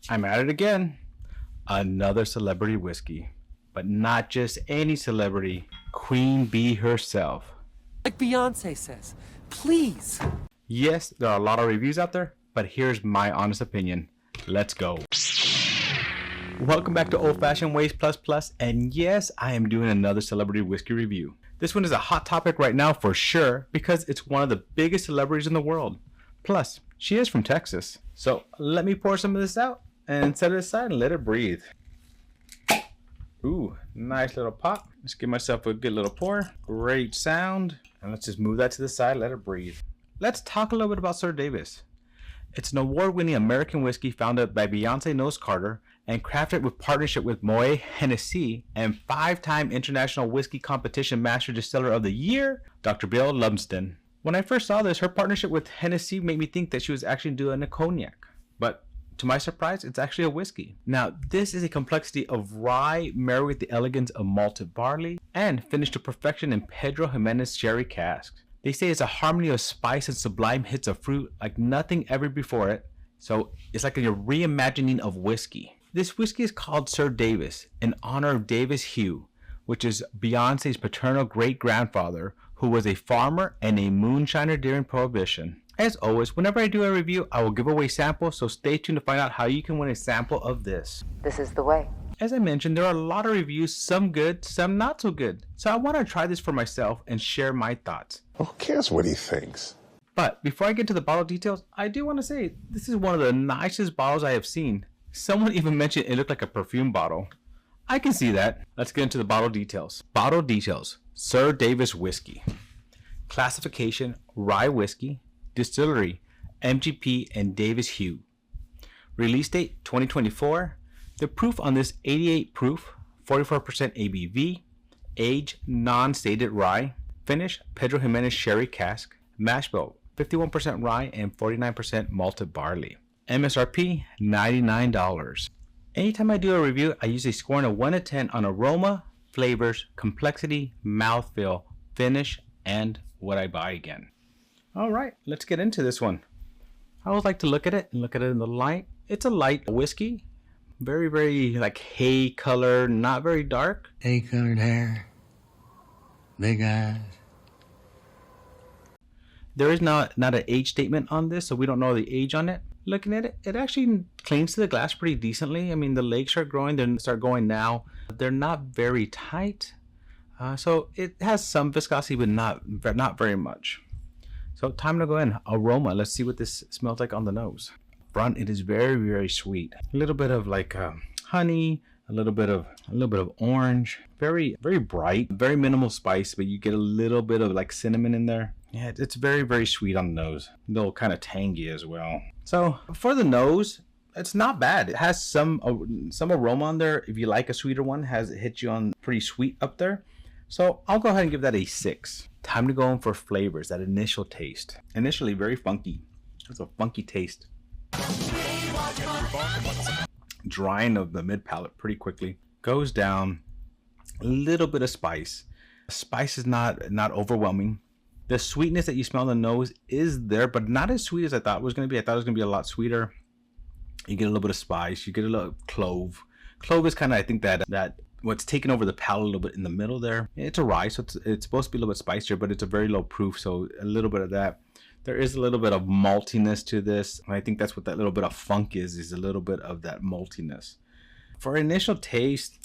I'm at it again. Another celebrity whiskey, but not just any celebrity, Queen Bee herself. Like Beyonce says, please. Yes, there are a lot of reviews out there, but here's my honest opinion. Let's go. Welcome back to Old Fashioned Ways Plus Plus, and yes, I am doing another celebrity whiskey review. This one is a hot topic right now for sure because it's one of the biggest celebrities in the world. Plus, she is from Texas. So let me pour some of this out and set it aside and let it breathe. Ooh, nice little pop. Let's give myself a good little pour. Great sound. And let's just move that to the side, let it breathe. Let's talk a little bit about SirDavis. It's an award-winning American whiskey founded by Beyonce Knowles Carter and crafted with partnership with Moet Hennessy and 5-time International Whiskey Competition Master Distiller of the Year, Dr. Bill Lumsden. When I first saw this, her partnership with Hennessy made me think that she was actually doing a cognac. But to my surprise, it's actually a whiskey. Now, this is a complexity of rye married with the elegance of malted barley and finished to perfection in Pedro Ximenez sherry casks. They say it's a harmony of spice and sublime hits of fruit like nothing ever before it. So it's like a reimagining of whiskey. This whiskey is called SirDavis in honor of Davis Hugh, which is Beyonce's paternal great-grandfather, who was a farmer and a moonshiner during Prohibition. As always, whenever I do a review, I will give away samples, so stay tuned to find out how you can win a sample of this. This is the way. As I mentioned, there are a lot of reviews, some good, some not so good. So I want to try this for myself and share my thoughts. Who cares what he thinks? But before I get to the bottle details, I do want to say this is one of the nicest bottles I have seen. Someone even mentioned it looked like a perfume bottle. I can see that. Let's get into the bottle details. Bottle details. SirDavis Whiskey. Classification, Rye Whiskey. Distillery, MGP and Davis Hugh. Release date, 2024. The proof on this, 88 proof, 44% ABV. Age, non-stated rye. Finish, Pedro Ximenez sherry cask. Mashbill, 51% rye and 49% malted barley. MSRP, $99. Anytime I do a review, I usually score a 1 to 10 on aroma, flavors, complexity, mouthfeel, finish, and would I buy again. All right, let's get into this one. I always like to look at it and look at it in the light. It's a light whiskey, very, very like hay color, not very dark. Hay colored hair, big eyes. There is not an age statement on this, so we don't know the age on it. Looking at it, it actually clings to the glass pretty decently. I mean, the legs are growing, they start going now. They're not very tight, so it has some viscosity, but not very much. So time to go in. Aroma. Let's see what this smells like on the nose. Front, it is very, very sweet. A little bit of like honey, a little bit of orange. Very, very bright. Very minimal spice, but you get a little bit of like cinnamon in there. Yeah, it's very, very sweet on the nose. A little kind of tangy as well. So for the nose, it's not bad. It has some aroma on there. If you like a sweeter one, it hits you on pretty sweet up there. So I'll go ahead and give that a 6. Time to go in for flavors, that initial taste. Initially very funky. It's a funky taste. Drying of the mid palate pretty quickly. Goes down. A little bit of spice. Spice is not overwhelming. The sweetness that you smell in the nose is there, but not as sweet as I thought it was going to be. I thought it was going to be a lot sweeter. You get a little bit of spice. You get a little clove. Clove is kind of, I think, that what's taken over the palate a little bit in the middle there. It's a rye, so it's supposed to be a little bit spicier, but it's a very low proof, so a little bit of that. There is a little bit of maltiness to this, and I think that's what that little bit of funk is a little bit of that maltiness. For initial taste,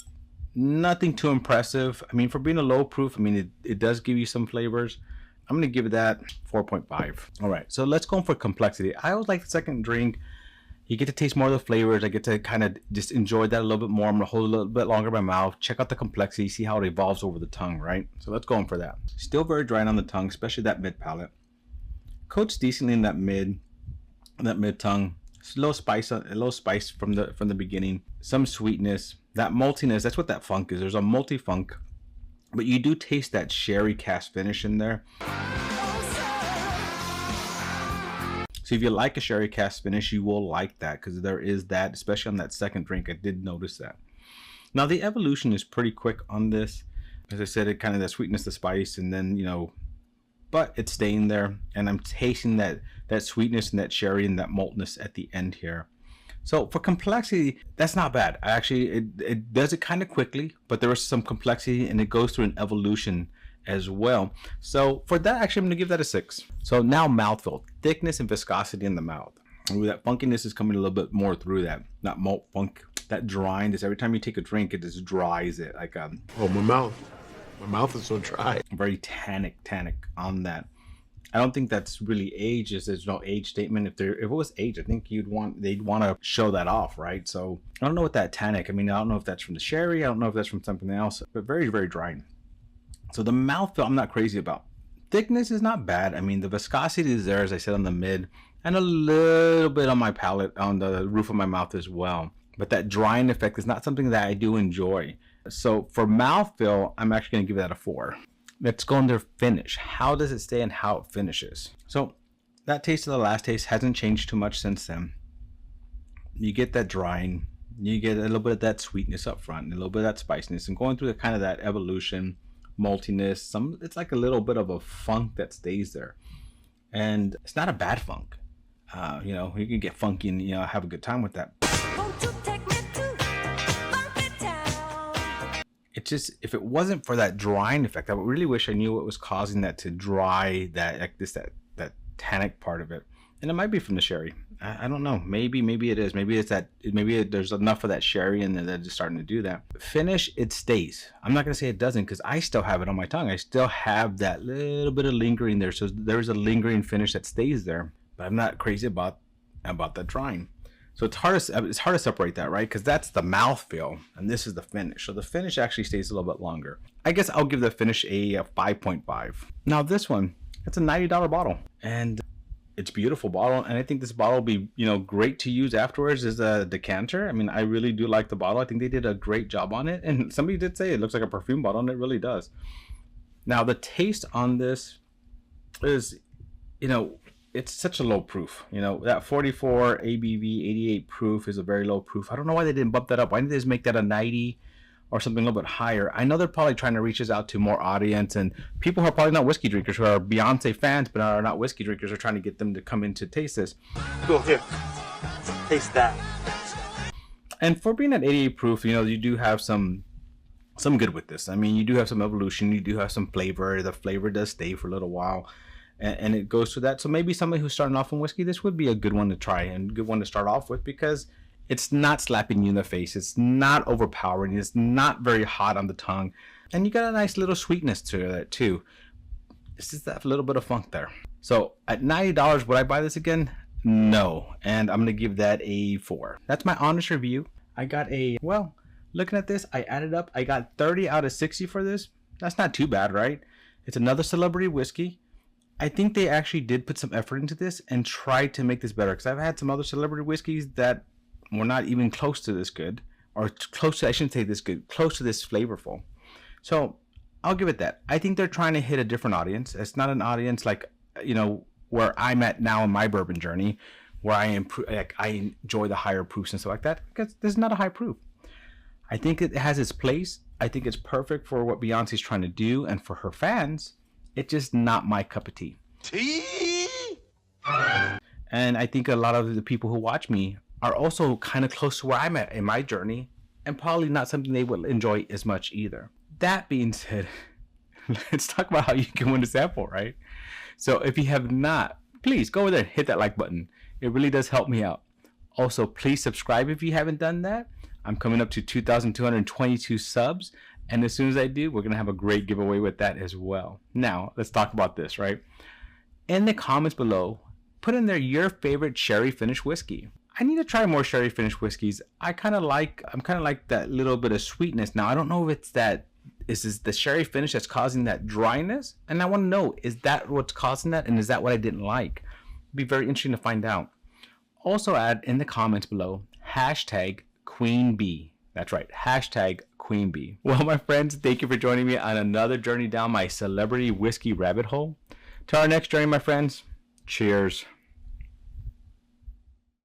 nothing too impressive. I mean, for being a low proof, I mean, it does give you some flavors. I'm going to give that 4.5. All right, so let's go for complexity. I always like the second drink. You get to taste more of the flavors. I get to kind of just enjoy that a little bit more. I'm going to hold a little bit longer in my mouth. Check out the complexity. See how it evolves over the tongue, right? So let's go in for that. Still very dry on the tongue, especially that mid palate. Coats decently in that mid tongue. It's a little spice from the beginning. Some sweetness. That maltiness, that's what that funk is. There's a malty funk. But you do taste that sherry cask finish in there. So if you like a sherry cask finish, you will like that, because there is that, especially on that second drink. I did notice that. Now the evolution is pretty quick on this. As I said, it kind of that sweetness, the spice, and then, you know, but it's staying there, and I'm tasting that sweetness and that sherry and that maltness at the end here. So for complexity, that's not bad. It does it kind of quickly, but there is some complexity and it goes through an evolution as well. So for that, actually, I'm gonna give that a 6. So now mouthfeel, thickness and viscosity in the mouth. Ooh, that funkiness is coming a little bit more through that, not malt funk, that dryness. Every time you take a drink, it just dries it. Like Oh, my mouth is so dry. very tannic on that. I don't think that's really age. There's no age statement. If it was age, I think they'd want to show that off, right? So I don't know what that tannic. I mean, I don't know if that's from the sherry. I don't know if that's from something else, but very, very dry. So the mouthfeel, I'm not crazy about. Thickness is not bad. I mean, the viscosity is there, as I said, on the mid, and a little bit on my palate, on the roof of my mouth as well. But that drying effect is not something that I do enjoy. So for mouthfeel, I'm actually going to give that a 4. Let's go into finish. How does it stay and how it finishes? So that taste of the last taste hasn't changed too much since then. You get that drying, you get a little bit of that sweetness up front, and a little bit of that spiciness, and going through the kind of that evolution, maltiness. It's like a little bit of a funk that stays there, and it's not a bad funk. You know, you can get funky and have a good time with that. It's just, if it wasn't for that drying effect, I really wish I knew what was causing that to dry, that tannic part of it. And it might be from the sherry. I don't know. Maybe it is. Maybe it's that. There's enough of that sherry in there that's starting to do that. Finish, it stays. I'm not gonna say it doesn't, because I still have it on my tongue. I still have that little bit of lingering there. So there's a lingering finish that stays there. But I'm not crazy about that drying. So it's hard to separate that, right? Because that's the mouthfeel, and this is the finish. So the finish actually stays a little bit longer. I guess I'll give the finish a 5.5. Now this one, it's a $90 bottle, and it's a beautiful bottle. And I think this bottle will be, great to use afterwards as a decanter. I mean, I really do like the bottle. I think they did a great job on it. And somebody did say it looks like a perfume bottle, and it really does. Now the taste on this is, it's such a low proof. That 44 ABV 88 proof is a very low proof. I don't know why they didn't bump that up. Why didn't they just make that a 90 or something a little bit higher? I know they're probably trying to reach us out to more audience, and people who are probably not whiskey drinkers, who are Beyonce fans but are not whiskey drinkers, are trying to get them to come in to taste this. Go here, taste that. And for being at 88 proof, you do have some good with this. I mean, you do have some evolution, you do have some flavor. The flavor does stay for a little while. And it goes through that. So maybe somebody who's starting off in whiskey, this would be a good one to try and good one to start off with, because it's not slapping you in the face. It's not overpowering. It's not very hot on the tongue. And you got a nice little sweetness to it too. It's just that little bit of funk there. So at $90, would I buy this again? No. And I'm going to give that a 4. That's my honest review. I got looking at this, I added up. I got 30 out of 60 for this. That's not too bad, right? It's another celebrity whiskey. I think they actually did put some effort into this and tried to make this better, because I've had some other celebrity whiskeys that were not even close to this good, or close to, I shouldn't say this good, close to this flavorful. So I'll give it that. I think they're trying to hit a different audience. It's not an audience like, where I'm at now in my bourbon journey, where I enjoy the higher proofs and stuff like that, because this is not a high proof. I think it has its place. I think it's perfect for what Beyonce's trying to do, and for her fans. It's just not my cup of tea. And I think a lot of the people who watch me are also kind of close to where I'm at in my journey, and probably not something they will enjoy as much either. That being said, let's talk about how you can win a sample, right? So if you have not, please go over there and hit that like button. It really does help me out. Also, please subscribe if you haven't done that. I'm coming up to 2,222 subs. And as soon as I do, we're going to have a great giveaway with that as well. Now, let's talk about this, right? In the comments below, put in there your favorite sherry finished whiskey. I need to try more sherry finished whiskeys. I'm kind of like that little bit of sweetness. Now, I don't know if it's is this the sherry finish that's causing that dryness? And I want to know, is that what's causing that? And is that what I didn't like? It'd be very interesting to find out. Also add in the comments below, #QueenBee. That's right, #QueenBee. Well, my friends, thank you for joining me on another journey down my celebrity whiskey rabbit hole. To our next journey, my friends, cheers.